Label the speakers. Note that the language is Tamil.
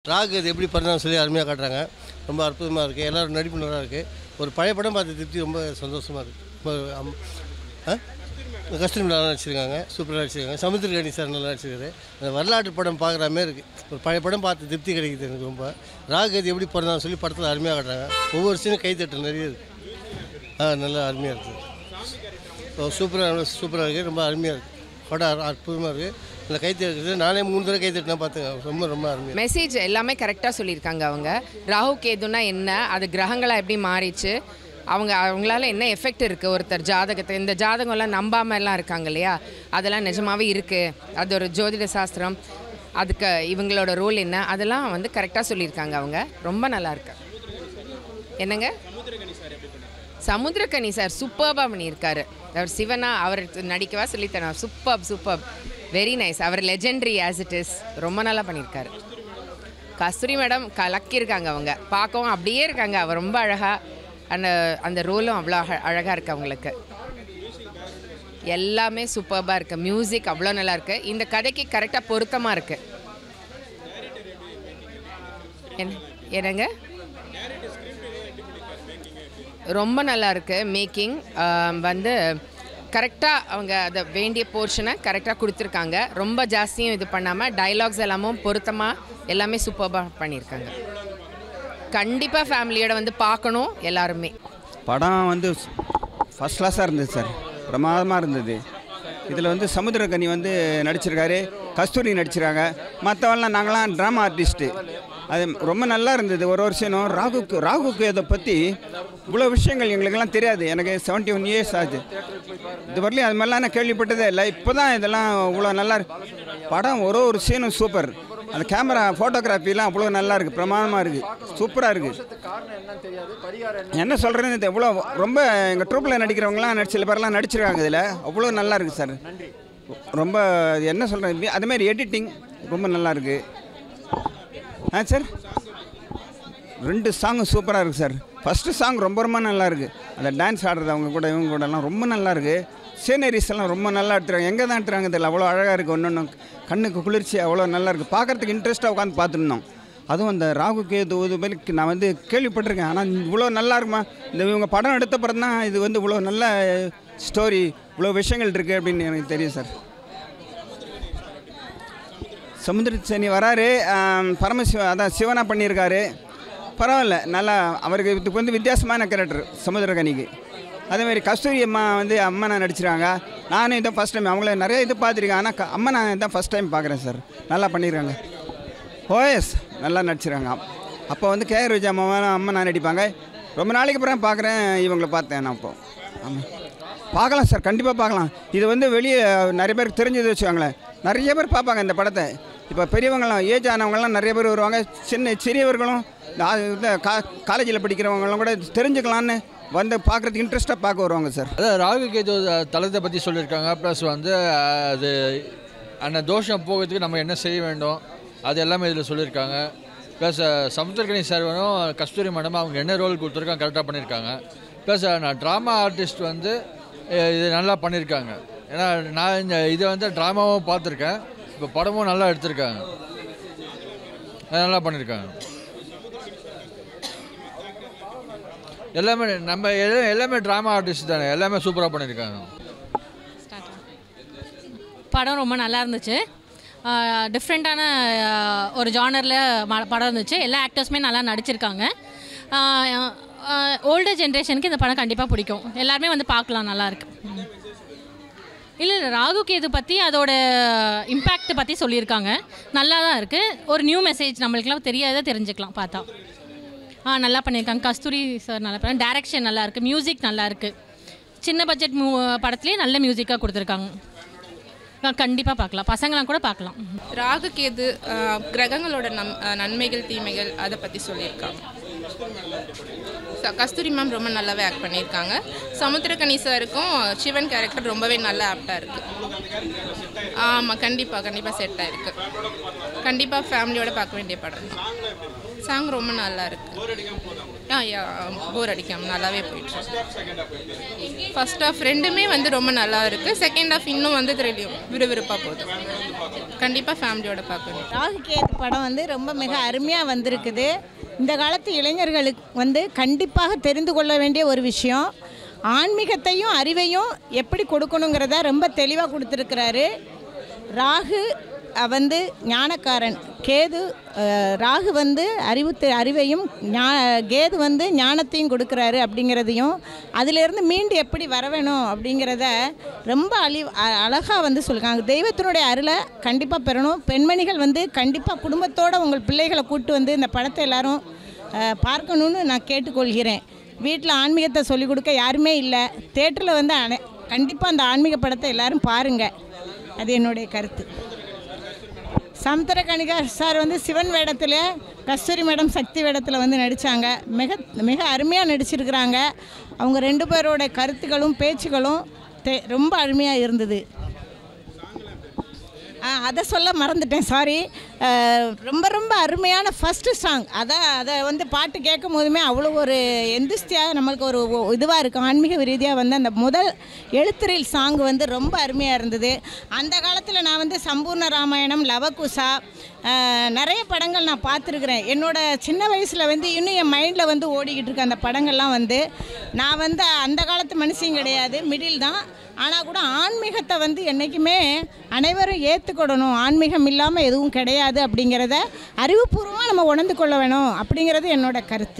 Speaker 1: ராகு அது எப்படி பண்ணான்னு சொல்லி அருமையாக காட்டுறாங்க. ரொம்ப அற்புதமாக இருக்குது. எல்லோரும் நடிப்பு நல்லா இருக்குது. ஒரு பழைய படம் பார்த்து திருப்தி ரொம்ப சந்தோஷமாக இருக்குது. கஸ்தூரி நல்லா நடிச்சிருக்காங்க, சூப்பராக நடிச்சிருக்காங்க. சமுத்திரக்கனி சார் நல்லா நடிச்சிருக்காரு. அந்த வரலாற்று படம் பார்க்குற மாதிரி இருக்குது. ஒரு பழைய படம் பார்த்து திருப்தி கிடைக்குது எனக்கு ரொம்ப. ராகு அது எப்படி பிறந்தான்னு சொல்லி படத்தில் அருமையாக காட்டுறாங்க. ஒவ்வொரு சீனும் கைத்தட்டு நிறைய இருக்குது. நல்லா அருமையாக இருக்குது. சூப்பராக இருக்குது. ரொம்ப அருமையாக இருக்குது. படம் அற்புதமாக இருக்குது. இந்த கைத்தட்டு நானே 3 தடவை கைத்தட்டுனா பார்த்துங்க. ரொம்ப அருமையாக
Speaker 2: மெசேஜ் எல்லாமே கரெக்டாக சொல்லியிருக்காங்க அவங்க. ராகு கேதுன்னா என்ன, அது கிரகங்களாக எப்படி மாறிச்சு, அவங்களால என்ன எஃபெக்ட் இருக்குது ஒருத்தர் ஜாதகத்தை, இந்த ஜாதகம்லாம் நம்பாமலாம் இருக்காங்க இல்லையா, அதெல்லாம் நிஜமாகவே இருக்குது. அது ஒரு ஜோதிட சாஸ்திரம், அதுக்கு இவங்களோட ரோல் என்ன, அதெல்லாம் வந்து கரெக்டாக சொல்லியிருக்காங்க அவங்க. ரொம்ப நல்லாயிருக்கு. என்னங்க சமுத்திரக்கனி சார் சூப்பராக பண்ணியிருக்காரு. அவர் சிவனா அவர் நடிக்கவா சொல்லித்தரேன். Super very nice. அவர் லெஜெண்டரி ஆஸ் இட் இஸ். ரொம்ப நல்லா பண்ணியிருக்காரு. கஸ்தூரி மேடம் கலக்கியிருக்காங்க. அவங்க பார்க்கவும் அப்படியே இருக்காங்க. அவர் ரொம்ப அழகாக அந்த ரோலும் அவ்வளோ அழகாக இருக்குது அவங்களுக்கு. எல்லாமே சூப்பராக இருக்குது. மியூசிக் அவ்வளோ நல்லா இருக்குது. இந்த கதைக்கு கரெக்டாக பொருத்தமாக இருக்குது. என்னங்க ரொம்ப நல்லா இருக்குது. மேக்கிங் வந்து கரெக்டாக அவங்க அதை வேண்டிய போர்ஷனை கரெக்டாக கொடுத்துருக்காங்க. ரொம்ப ஜாஸ்தியும் இது பண்ணாமல் டைலாக்ஸ் எல்லாமும் பொருத்தமாக எல்லாமே சூப்பராக பண்ணியிருக்காங்க. கண்டிப்பாக ஃபேமிலியோட வந்து பார்க்கணும் எல்லாருமே.
Speaker 3: படம் வந்து ஃபஸ்ட் கிளாஸாக இருந்தது சார். பிரமாதமாக இருந்தது. இதில் வந்து சமுத்திரக்கனி வந்து நடிச்சிருக்காரு, கஸ்தூரி நடிச்சிருக்காங்க. மற்றவெல்லாம் நாங்களாம் ட்ராமா ஆர்டிஸ்ட்டு. அது ரொம்ப நல்லா இருந்தது. ஒரு வருஷம் ராகுக்கு இதை பற்றி இவ்வளோ விஷயங்கள் எங்களுக்கெல்லாம் தெரியாது. எனக்கு 71 இயர்ஸ் ஆச்சு. இது வரலையும் அது மாதிரிலாம் நான் கேள்விப்பட்டதே இல்லை. இப்போ தான் இதெல்லாம் இவ்வளோ நல்லா படம் ஒரு சீனும் சூப்பர். அந்த கேமரா ஃபோட்டோகிராஃபிலாம் அவ்வளோ நல்லா இருக்குது. பிரமாதமாக இருக்குது. சூப்பராக இருக்குது. என்ன சொல்கிறேன்னு இது எவ்வளோ ரொம்ப எங்கள் ட்ரூப்பில் நடிக்கிறவங்களாம் சில பேர்லாம் நடிச்சிருக்காங்க. இதில் அவ்வளோ நல்லா இருக்குது சார். ரொம்ப என்ன சொல்கிறேன், அதுமாதிரி எடிட்டிங் ரொம்ப நல்லா இருக்குது. சார் 2 சாங்கும் சூப்பராக இருக்குது சார். ஃபஸ்ட்டு சாங் ரொம்ப நல்லா இருக்குது. அந்த டான்ஸ் ஆடுறது அவங்க கூட இவங்க கூடலாம் ரொம்ப நல்லா இருக்குது. சீனரிஸ் எல்லாம் ரொம்ப நல்லா எடுத்துறாங்க. எங்கே தான் எடுத்துறாங்க தெரியல. அவ்வளோ அழகாக இருக்குது. ஒன்று கண்ணுக்கு குளிர்ச்சி அவ்வளோ நல்லா இருக்குது. பார்க்குறதுக்கு இன்ட்ரெஸ்ட்டாக உட்காந்து பார்த்துருந்தோம். அதுவும் அந்த ராகு கேது இதுமாதிரி நான் வந்து கேள்விப்பட்டிருக்கேன். ஆனால் இவ்வளோ நல்லா இருக்குமா, இந்த இவங்க படம் எடுத்த பிறகு தான் இது வந்து இவ்வளோ நல்ல ஸ்டோரி, இவ்வளோ விஷயங்கள் இருக்குது அப்படின்னு எனக்கு தெரியும் சார். சமுத்திரக்கனி வராரு, அதான் சிவனாக பண்ணியிருக்காரு. பரவாயில்ல, நல்லா. அவருக்கு இதுக்கு வந்து வித்தியாசமான கேரக்டர் சமுத்திரக்கனிக்கு. அதேமாதிரி கஸ்தூரி அம்மா வந்து அம்மனா நடிச்சிருக்காங்க. நானும் இதான் ஃபஸ்ட் டைம், அவங்கள நிறைய இது பார்த்துருக்கேன். ஆனால் அம்மனா இதான் ஃபஸ்ட் டைம் பார்க்குறேன் சார். நல்லா பண்ணியிருக்காங்க. ஓஎஸ் நல்லா நடிச்சிருக்காங்க. அப்போ வந்து கேஆர் விஜய் அம்மனா நடிப்பாங்க. ரொம்ப நாளைக்கு அப்புறம் பார்க்குறேன் இவங்கள பார்த்தேன் நான். அப்போது ஆமாம் பார்க்கலாம் சார், கண்டிப்பாக பார்க்கலாம். இது வந்து வெளியே நிறைய பேருக்கு தெரிஞ்சது வச்சுக்காங்களேன். நிறைய பேர் பார்ப்பாங்க இந்த படத்தை. இப்போ பெரியவங்களாம் ஏஜ் ஆனவங்களாம் நிறைய பேர் வருவாங்க. சிறியவர்களும் காலேஜில் படிக்கிறவங்களாம் கூட தெரிஞ்சுக்கலான்னு வந்து பார்க்குறதுக்கு இன்ட்ரெஸ்ட்டாக பார்க்க வருவாங்க சார்.
Speaker 4: அதாவது ராகு கேது தலத்தை பற்றி சொல்லியிருக்காங்க. ப்ளஸ் வந்து அது அந்த தோஷம் போகிறதுக்கு நம்ம என்ன செய்ய வேண்டும் அது எல்லாமே இதில் சொல்லியிருக்காங்க. ப்ளஸ் சமுத்திரக்கனி சார்வனும் கஸ்தூரி மேடம் அவங்க என்ன ரோல் கொடுத்துருக்காங்க கரெக்டாக பண்ணியிருக்காங்க. ப்ளஸ் நான் ட்ராமா ஆர்டிஸ்ட் வந்து இது நல்லா பண்ணியிருக்காங்க. ஏன்னா நான் இதை வந்து ட்ராமாவும் பார்த்துருக்கேன். இப்போ படமும் நல்லா எடுத்திருக்காங்க. நல்லா பண்ணியிருக்காங்க. எல்லாமே நம்ம எல்லாமே ட்ராமா ஆர்டிஸ்ட் தானே, எல்லாமே சூப்பராக பண்ணியிருக்காங்க.
Speaker 5: படம் ரொம்ப நல்லா இருந்துச்சு. டிஃப்ரெண்ட்டான ஒரு ஜானரில் படம் இருந்துச்சு. எல்லா ஆக்டர்ஸுமே நல்லா நடிச்சிருக்காங்க. ஓல்டர் ஜென்ரேஷனுக்கு இந்த படம் கண்டிப்பாக பிடிக்கும். எல்லாருமே வந்து பார்க்கலாம், நல்லாயிருக்கு. இல்லை ராகு கேது பற்றி அதோட இம்பேக்ட் பற்றி சொல்லியிருக்காங்க. நல்லா தான் இருக்குது. ஒரு நியூ மெசேஜ் நம்மளுக்குலாம் தெரியாத தெரிஞ்சுக்கலாம் பார்த்தா. நல்லா பண்ணியிருக்காங்க. கஸ்தூரி சார் நல்லா பண்ண. டைரக்ஷன் நல்லா இருக்குது. மியூசிக் நல்லா இருக்குது. சின்ன பட்ஜெட் படத்துலேயே நல்ல மியூசிக்காக கொடுத்துருக்காங்க. கண்டிப்பாக பார்க்கலாம், பசங்களாம் கூட பார்க்கலாம்.
Speaker 6: ராகு கேது கிரகங்களோட நன்மைகள் தீமைகள் அதை பற்றி சொல்லியிருக்காங்க. கஸ்தூரி மேம் ரொம்ப நல்லாவே ஆக்ட் பண்ணியிருக்காங்க. சமுத்திரக்கனி சாருக்கும் சிவன் கேரக்டர் ரொம்பவே நல்லா ஆப்டாக இருக்குது. ஆமாம், கண்டிப்பாக செட் ஆகிருக்கு. கண்டிப்பாக ஃபேமிலியோடு பார்க்க வேண்டிய படம். சாங் ரொம்ப நல்லா இருக்குது. போர் அடிக்காம நல்லாவே போயிட்டு. ஃபர்ஸ்ட் ஆஃப் ரெண்டுமே வந்து ரொம்ப நல்லா இருக்குது. செகண்ட் ஆஃப் இன்னும் வந்து விறுவிறுப்பாக போகுது. கண்டிப்பாக ஃபேமிலியோட பார்க்க வேண்டிய.
Speaker 7: ராகுகேது படம் வந்து ரொம்ப மிக அருமையாக வந்திருக்குது. இந்த காலத்து இளைஞர்களுக்கு வந்து கண்டிப்பாக தெரிந்து கொள்ள வேண்டிய ஒரு விஷயம். ஆன்மீகத்தையும் அறிவையும் எப்படி கொடுக்கணுங்கிறத ரொம்ப தெளிவாக கொடுத்துருக்கிறாரு. ராகு வந்து ஞானக்காரன், கேது ராகு வந்து அறிவையும் கேது வந்து ஞானத்தையும் கொடுக்குறாரு அப்படிங்கிறதையும் அதிலேருந்து மீண்டு எப்படி வர வேணும் அப்படிங்கிறத ரொம்ப அழகாக வந்து சொல்லியிருக்காங்க. தெய்வத்தினுடைய அருளை கண்டிப்பாக பெறணும். பெண்மணிகள் வந்து கண்டிப்பாக குடும்பத்தோடு உங்கள் பிள்ளைகளை கூப்பிட்டு வந்து இந்த படத்தை எல்லோரும் பார்க்கணுன்னு நான் கேட்டுக்கொள்கிறேன். வீட்டில் ஆன்மீகத்தை சொல்லிக் கொடுக்க யாருமே இல்லை. தேட்டரில் வந்து கண்டிப்பாக அந்த ஆன்மீக படத்தை எல்லோரும் பாருங்கள். அது என்னுடைய கருத்து. சமுத்திரக்கனிகா சார் வந்து சிவன் வேடத்தில், கஸ்தூரி மேடம் சக்தி வேடத்தில் வந்து நடித்தாங்க. மிக அருமையாக நடிச்சிருக்கிறாங்க. அவங்க 2 பேரோட கருத்துக்களும் பேச்சுகளும் ரொம்ப அருமையாக இருந்தது. அதை சொல்ல மறந்துட்டேன், சாரி. ரொம்ப அருமையான ஃபஸ்ட்டு சாங். அதை வந்து பாட்டு கேட்கும் போதுமே அவ்வளோ ஒரு எந்திஸ்தியாக நம்மளுக்கு ஒரு இதுவாக இருக்கும். ஆன்மீக ரீதியாக வந்து அந்த முதல் எழுத்துரில் சாங் வந்து ரொம்ப அருமையாக இருந்தது. அந்த காலத்தில் நான் வந்து சம்பூர்ண ராமாயணம், லவகுசா நிறைய படங்கள் நான் பார்த்துருக்குறேன். என்னோடய சின்ன வயசில் வந்து இன்னும் என் மைண்டில் வந்து ஓடிக்கிட்டு இருக்க அந்த படங்கள்லாம் வந்து நான் வந்து அந்த காலத்து மனுஷன் கிடையாது, மிடில் தான். ஆனால் கூட ஆன்மீகத்தை வந்து என்றைக்குமே அனைவரும் ஏற்றுக்கொள்ளணும். ஆன்மீகம் இல்லாமல் எதுவும் கிடையாது அப்படிங்கிறத அறிவுபூர்வமாக நம்ம உணர்ந்து கொள்ள வேணும் அப்படிங்கிறது என்னோட கருத்து.